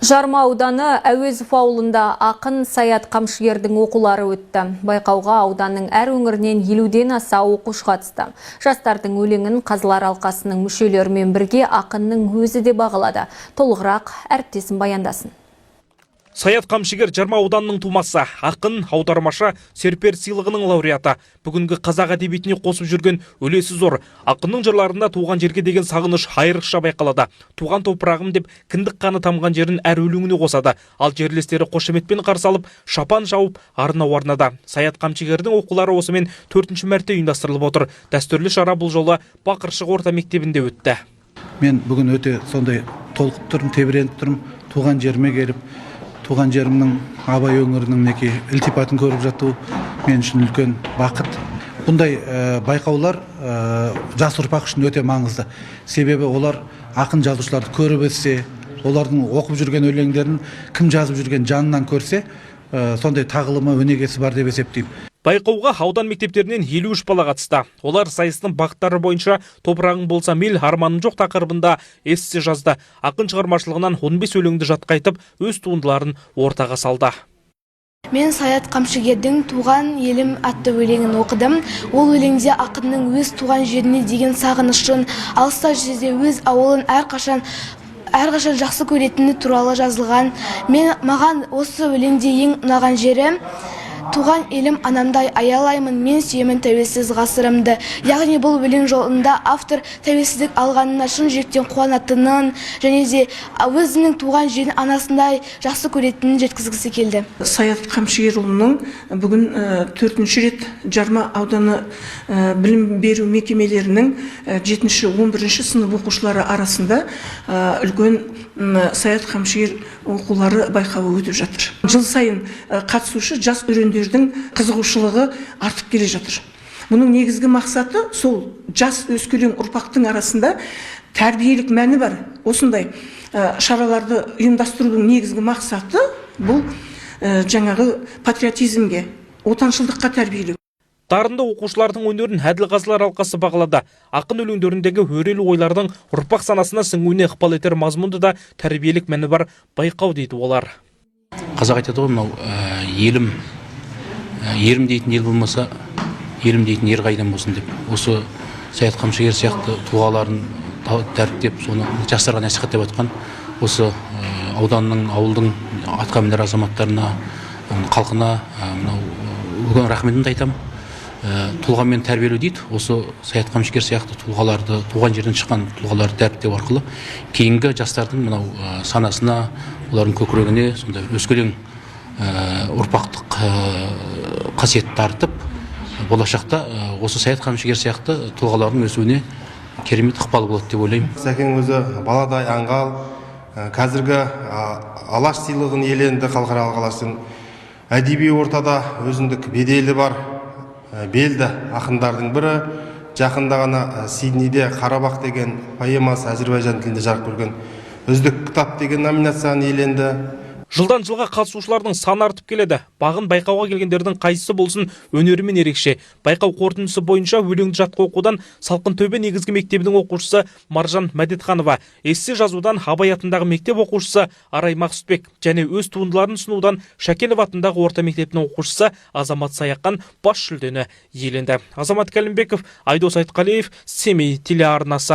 Жарма ауданы Әуезов ауылында ақын Саят Қамшыгердің оқулары өтті. Байқауға ауданның әр өңірінен 50-ден аса оқушы қатысты. Жастардың өлеңін Қазылар алқасының мүшелерімен бірге ақынның өзі де бағалады. Толығырақ әріптесім баяндасын. Саят Қамшыгер Жарма ауданының тумасы, ақын, аудармашы, серпер сыйлығының лауреаты. Бүгінгі қазақ әдебиетіне қосып жүрген үлесі зор. Ақынның жырларында туған жерге деген сағыныш айрықша байқалады. Туған топырағым деп кіндік қаны тамған жерін әр өлеңіне қосады. Ал жерлестері қошеметпен қарсы алып, шапан жауып, арнау арнады. Саят Қамшыгердің оқулары осымен 4-ші мәрте ұйымдастырылып отыр. Дәстүрлі шара бұл жолы Бақыршық орта мектебінде өтті. Мен бүгін өте сондай толқып тұрмын, тебіреніп тұрмын. Туған жеріме келіп, туған жерімнің Абай өңірінің неке ілтипатын көріп жату мен үшін үлкен бақыт. Бұндай байқаулар жас ұрпақ үшін өте маңызды. Себебі олар ақын жазушыларды көріп өссе, олардың оқып жүрген өлеңдерін кім жазып жүрген жанынан көрсе, сондай тағылымы, өнегесі бар деп есептеймін. Байқауға аудан мектептерінен 53 бала қатысты. Олар сайыстың бағыттары бойынша топырағың болса мейл, арманым жоқ тақырыбында эссе жазды. Ақын шығармашылығынан 15 өлеңді жатқайтып, өз туындыларын ортаға салды. Мен Саят Қамшыгердің «Туған елім» атты өлеңін оқыдым. Ол өлеңде ақынның өз туған жеріне деген сағынышын, алыста жерде өз ауылын әрқашан жақсы көретіні туралы жазылған. Маған осы өлеңде ең ұнаған жері: туған елім анамдай аялаймын, мен сүйемін тәуелсіз ғасырымды. Яғни бұл өлең жолында автор тәуелсіздік алғанына шын жүректен қуанатынын және де өзінің туған жерін анасындай жақсы көретінін жеткізгісі келді. Саят Қамшыгерұлының бүгін 4-ші рет Жарма ауданы білім беру мекемелерінің 7-11 сынып оқушылары арасында үлкен Саят Қамшыгер оқулары байқауы өтіп жатыр. Жыл сайын қатысушы жас өрендердің қызығушылығы артып келе жатыр. Бұның негізгі мақсаты сол жас өскелең ұрпақтың арасында тәрбиелік мәні бар. Осындай шараларды ұйымдастырудың негізгі мақсаты бұл жаңағы патриотизмге, отаншылдыққа тәрбиелеу. Дарынды оқушылардың өнерін Қазылар алқасы бағалады. Ақын өлеңдеріндегі өрелі ойлардың ұрпақ санасына сіңуіне ықпал етер мазмұнды да тәрбиелік мәні бар байқау дейді олар. Қазақ айтады ғой, мынау елім дейтін ел болмаса, елім дейтін ер қайдан болсын деп. Осы Саят Қамшыгер сияқты тұлғаларын дәріптеп, соны жастарға насихаттап жатқан осы ауданның, ауылдың атқамінер азаматтарына, халқына үлкен рахметімді айтамын. Тұлғамен тәрбиелеу дейді. Осы Саят Қамшыгер сияқты тұлғаларды, туған жерден шыққан тұлғаларды дәріптеу арқылы кейінгі жастардың мынау санасына, олардың көкірегіне сондай өскелең ұрпақтық қасиетті артып, болашақта осы Саят Қамшыгер сияқты тұлғалардың өсуіне керемет ықпалы болады деп ойлаймын. Сәкен өзі баладай аңғал, қазіргі Алаш сыйлығын иеленді, халықаралық Алаштың әдеби ортада өзіндік беделі бар белді ақындардың бірі. Жақында ғана Сиднейде Қарабақ деген поэмасы Әзербайжан тілінде жарық көрген үздік кітап деген номинацияны иеленді. Жылдан жылға қатысушылардың саны артып келеді. Бағын байқауға келгендердің қайсысы болсын өнерімен ерекше. Байқау қорытындысы бойынша өлеңді жатқа оқудан Салқынтөбе негізгі мектебінің оқушысы Маржан Мәдетханова, эссе жазудан Абай атындағы мектеп оқушысы Арай Мақсұтбек және өз туындыларын ұсынудан Шәкенов атындағы орта мектептің оқушысы Азамат Саяқан бас жүлдені иеленді. Азамат Кәлімбеков, Айдос Айтқалиев, Семей телеарнасы.